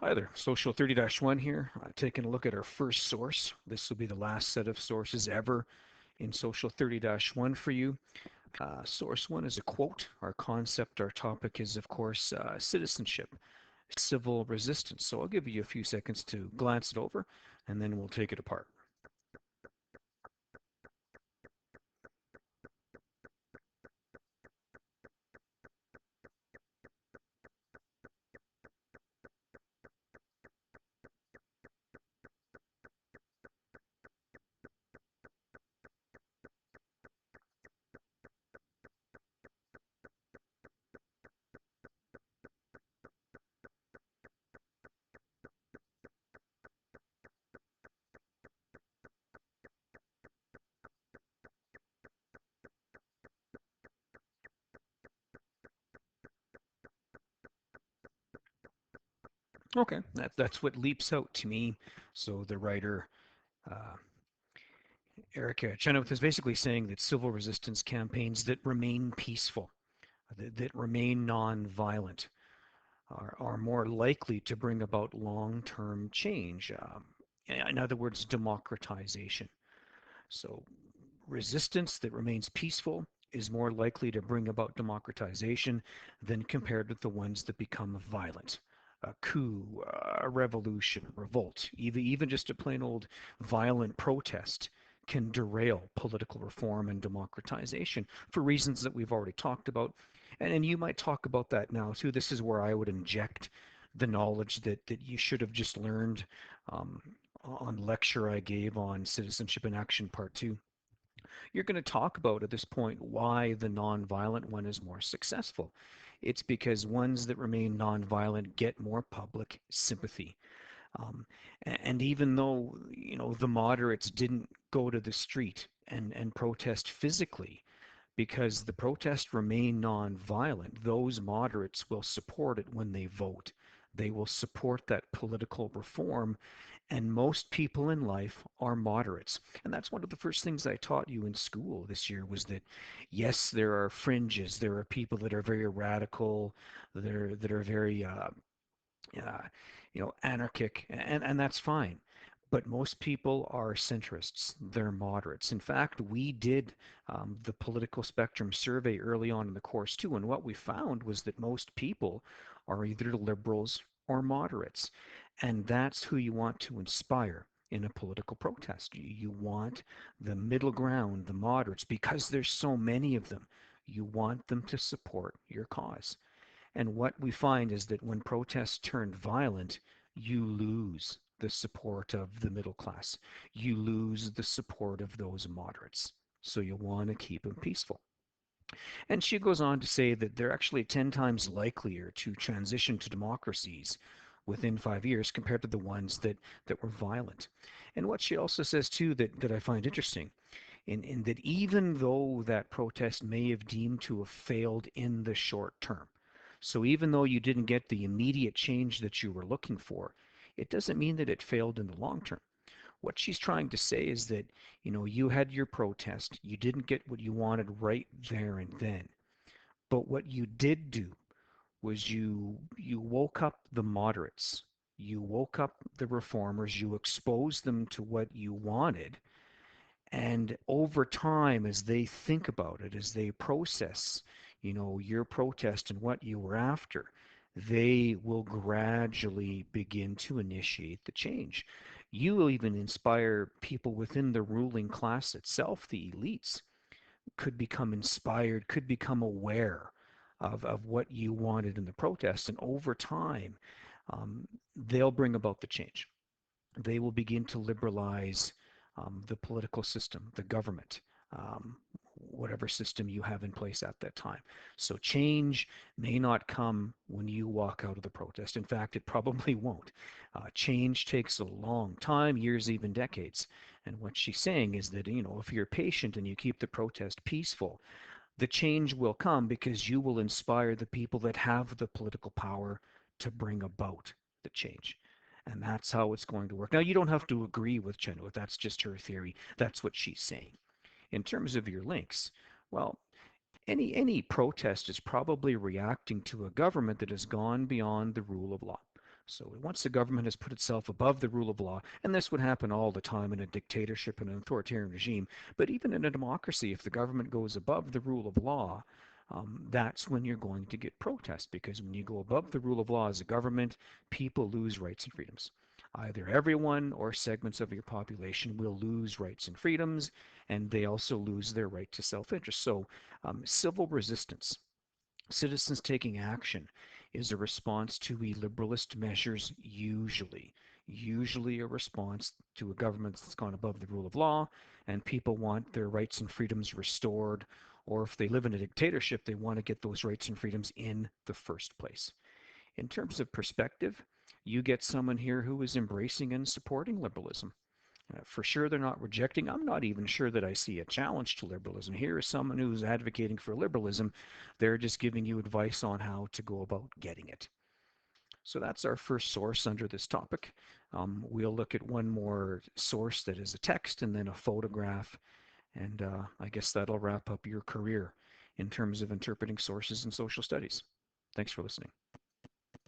Hi there, Social 30-1 here, taking a look at our first source. This will be the last set of sources ever in Social 30-1 for you. Source 1 is a quote. Our concept, our topic is, of course, citizenship, civil resistance. So I'll give you a few seconds to glance it over, and then we'll take it apart. Okay, that's what leaps out to me. So the writer, uh, Eric Chenoweth, is basically saying that civil resistance campaigns that remain peaceful, that remain non-violent, are more likely to bring about long-term change. In other words, democratization. So resistance that remains peaceful is more likely to bring about democratization than compared with the ones that become violent. A coup, a revolution, revolt, even just a plain old violent protest can derail political reform and democratization for reasons that we've already talked about. And you might talk about that now too. This is where I would inject the knowledge that you should have just learned um, on the lecture I gave on Citizenship in Action Part 2. You're going to talk about at this point why the nonviolent one is more successful. It's because ones that remain nonviolent get more public sympathy. Um, and even though, the moderates didn't go to the street and protest physically, because the protests remain nonviolent, those moderates will support it when they vote. They will support that political reform, and most people in life are moderates. And that's one of the first things I taught you in school this year was that yes, there are fringes. There are people that are very radical, that are very uh, anarchic, and that's fine. But most people are centrists. They're moderates. In fact, we did the political spectrum survey early on in the course too, and what we found was that most people are either liberals or moderates, and that's who you want to inspire in a political protest. You want the middle ground, the moderates, because there's so many of them. You want them to support your cause. And what we find is that when protests turn violent, you lose the support of the middle class. You lose the support of those moderates. So you want to keep them peaceful. And she goes on to say that they're actually 10 times likelier to transition to democracies within 5 years compared to the ones that were violent. And what she also says too that I find interesting in that even though that protest may have deemed to have failed in the short term, so even though you didn't get the immediate change that you were looking for, it doesn't mean that it failed in the long term. What she's trying to say is that, you had your protest, you didn't get what you wanted right there and then. But what you did do was you woke up the moderates, you woke up the reformers, you exposed them to what you wanted, and over time, as they think about it, as they process, your protest and what you were after, they will gradually begin to initiate the change. You will even inspire people within the ruling class itself, the elites, could become inspired, could become aware of what you wanted in the protest. And over time, they'll bring about the change. They will begin to liberalize the political system, the government, um, whatever system you have in place at that time. So change may not come when you walk out of the protest. In fact, it probably won't. Change takes a long time, years, even decades. And what she's saying is that, if you're patient and you keep the protest peaceful, the change will come because you will inspire the people that have the political power to bring about the change. And that's how it's going to work. Now, you don't have to agree with Chenoweth. That's just her theory. That's what she's saying. In terms of your links, well, any protest is probably reacting to a government that has gone beyond the rule of law. So once the government has put itself above the rule of law, and this would happen all the time in a dictatorship and an authoritarian regime, but even in a democracy, if the government goes above the rule of law, that's when you're going to get protest, because when you go above the rule of law as a government, people lose rights and freedoms. Either everyone or segments of your population will lose rights and freedoms, and they also lose their right to self-interest. So civil resistance, citizens taking action, is a response to illiberalist measures, usually a response to a government that's gone above the rule of law, and people want their rights and freedoms restored, or if they live in a dictatorship, they want to get those rights and freedoms in the first place. In terms of perspective, you get someone here who is embracing and supporting liberalism. For sure, they're not rejecting. I'm not even sure that I see a challenge to liberalism. Here is someone who's advocating for liberalism. They're just giving you advice on how to go about getting it. So that's our first source under this topic. We'll look at one more source that is a text and then a photograph. And I guess that'll wrap up your career in terms of interpreting sources in social studies. Thanks for listening.